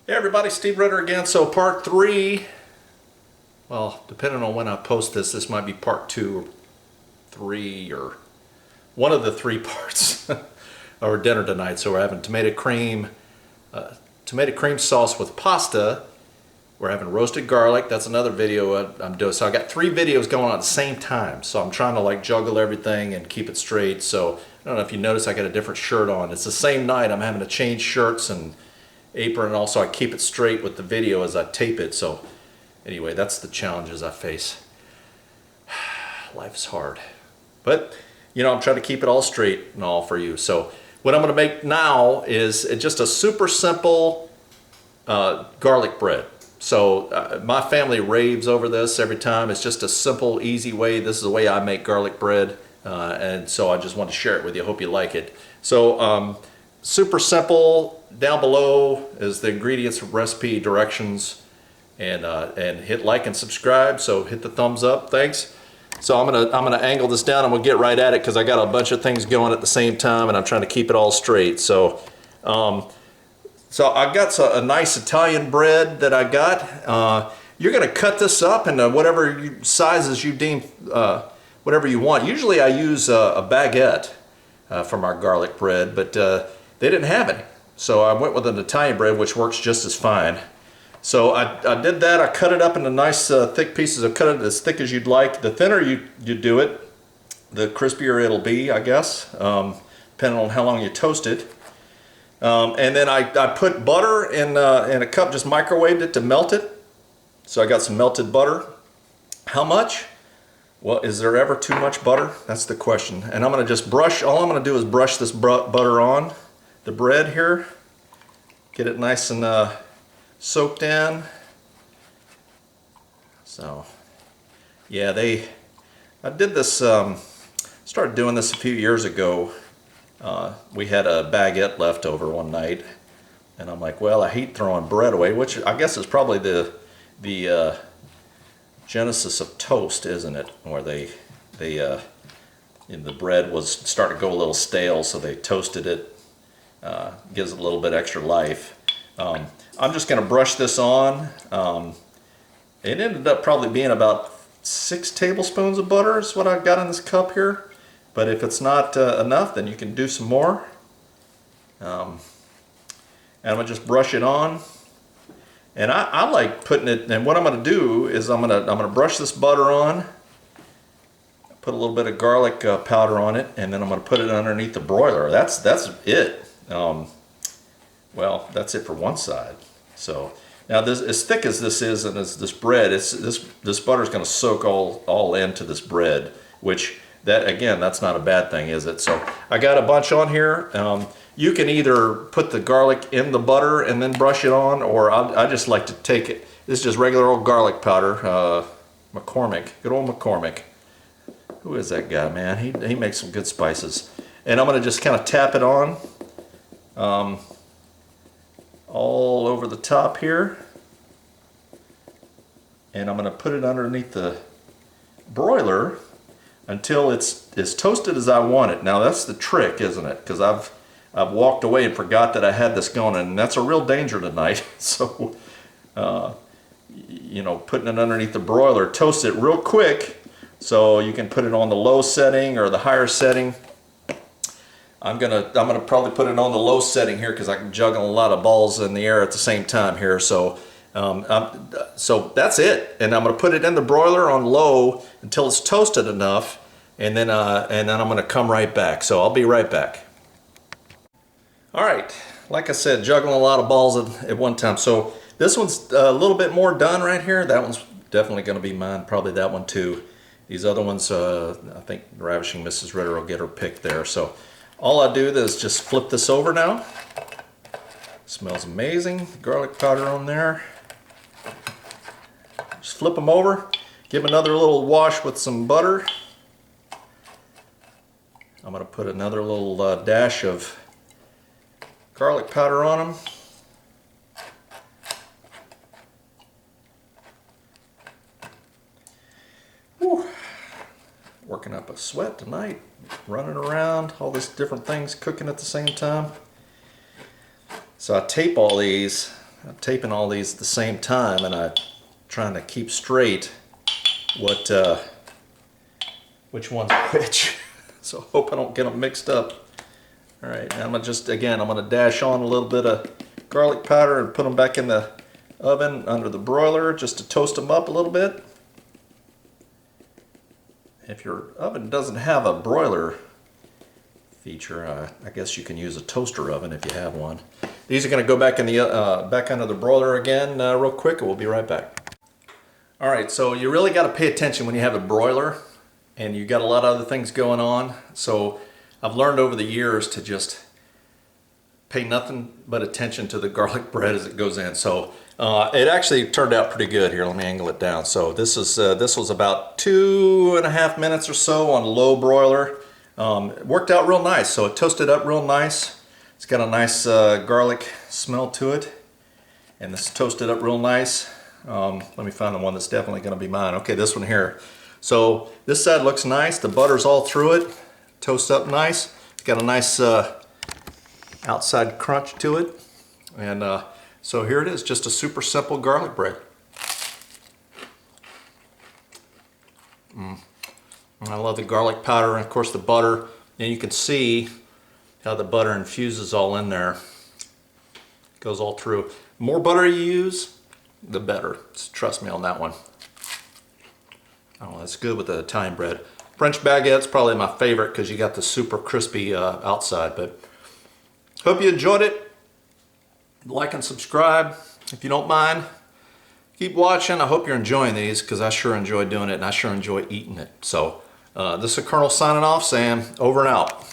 Hey everybody, Steve Ritter again. So part 3, well, depending on when I post this, this might be part 2 or 3 or one of the 3 parts of our dinner tonight. So we're having tomato cream sauce with pasta. We're having roasted garlic. That's another video I'm doing. So I got 3 videos going on at the same time. So I'm trying to like juggle everything and keep it straight. So I don't know if you notice I got a different shirt on. It's the same night. I'm having to change shirts and apron, and also I keep it straight with the video as I tape it. So anyway, that's the challenges I face. Life's hard, but you know, I'm trying to keep it all straight and all for you. So what I'm going to make now is just a super simple garlic bread. So my family raves over this every time. It's just a simple, easy way. This is the way I make garlic bread, and so I just want to share it with you. I hope you like it. So super simple. Down below is the ingredients, recipe, directions, and hit like and subscribe. So hit the thumbs up. Thanks. So I'm gonna angle this down and we'll get right at it because I got a bunch of things going at the same time and I'm trying to keep it all straight. So so I got a nice Italian bread that I got. You're gonna cut this up into whatever sizes you deem, whatever you want. Usually I use a baguette from our garlic bread, but they didn't have any. So I went with an Italian bread, which works just as fine. So I did that. I cut it up into nice thick pieces. I cut it as thick as you'd like. The thinner you do it, the crispier it'll be, I guess, depending on how long you toast it. And then I put butter in a cup, just microwaved it to melt it. So I got some melted butter. How much? Well, is there ever too much butter? That's the question. And I'm going to just brush, all I'm going to do is brush this butter on the bread here, get it nice and soaked in. So yeah, I did this, started doing this a few years ago. We had a baguette left over one night and I'm like, well, I hate throwing bread away, which I guess is probably the genesis of toast, isn't it? Where the bread was starting to go a little stale, so they toasted it. Gives it a little bit extra life. I'm just going to brush this on. It ended up probably being about 6 tablespoons of butter is what I've got in this cup here. But if it's not enough, then you can do some more. And I'm going to just brush it on. And I like putting it, and what I'm going to do is I'm going to brush this butter on, put a little bit of garlic powder on it, and then I'm going to put it underneath the broiler. That's it. Well, that's it for one side. So now this, as thick as this is and as this bread, this butter is going to soak all into this bread, which that's not a bad thing, is it? So I got a bunch on here. You can either put the garlic in the butter and then brush it on, or I just like to take it. This is just regular old garlic powder, McCormick, good old McCormick. Who is that guy, man? He makes some good spices. And I'm going to just kind of tap it on. All over the top here, and I'm going to put it underneath the broiler until it's as toasted as I want it. Now that's the trick, isn't it? Because I've walked away and forgot that I had this going, and that's a real danger tonight. So you know, putting it underneath the broiler, toast it real quick so you can put it on the low setting or the higher setting. I'm gonna probably put it on the low setting here because I can juggle a lot of balls in the air at the same time here. So so that's it, and I'm gonna put it in the broiler on low until it's toasted enough, and then I'm gonna come right back. So I'll be right back. All right, like I said, juggling a lot of balls at one time. So this one's a little bit more done right here. That one's definitely gonna be mine. Probably that one too. These other ones, I think Ravishing Mrs. Ritter will get her pick there. So all I do is just flip this over now. Smells amazing. Garlic powder on there. Just flip them over. Give them another little wash with some butter. I'm going to put another little dash of garlic powder on them. Whew. Working up a sweat tonight. Running around, all these different things cooking at the same time. So I tape all these I'm taping all these at the same time, and I'm trying to keep straight what which one's which. So I hope I don't get them mixed up. All right, now I'm gonna dash on a little bit of garlic powder and put them back in the oven under the broiler just to toast them up a little bit. If your oven doesn't have a broiler feature, I guess you can use a toaster oven if you have one. These are going to go back in the back under the broiler again real quick, and we'll be right back. All right, so you really got to pay attention when you have a broiler and you got a lot of other things going on. So I've learned over the years to just pay nothing but attention to the garlic bread as it goes in. So it actually turned out pretty good here. Let me angle it down. So this was about 2.5 minutes or so on low broiler. It worked out real nice. So it toasted up real nice. It's got a nice garlic smell to it, and this toasted up real nice. Let me find the one that's definitely going to be mine. Okay, this one here. So this side looks nice. The butter's all through it. Toast up nice. It's got a nice outside crunch to it, and so here it is, just a super simple garlic bread. I love the garlic powder and of course the butter, and you can see how the butter infuses all in there. Goes all through. The more butter you use, the better. Trust me on that one. Oh, that's good with the Italian bread. French baguette's probably my favorite because you got the super crispy outside. But hope you enjoyed it. Like and subscribe if you don't mind. Keep watching. I hope you're enjoying these because I sure enjoy doing it, and I sure enjoy eating it. So this is Colonel signing off, saying over and out.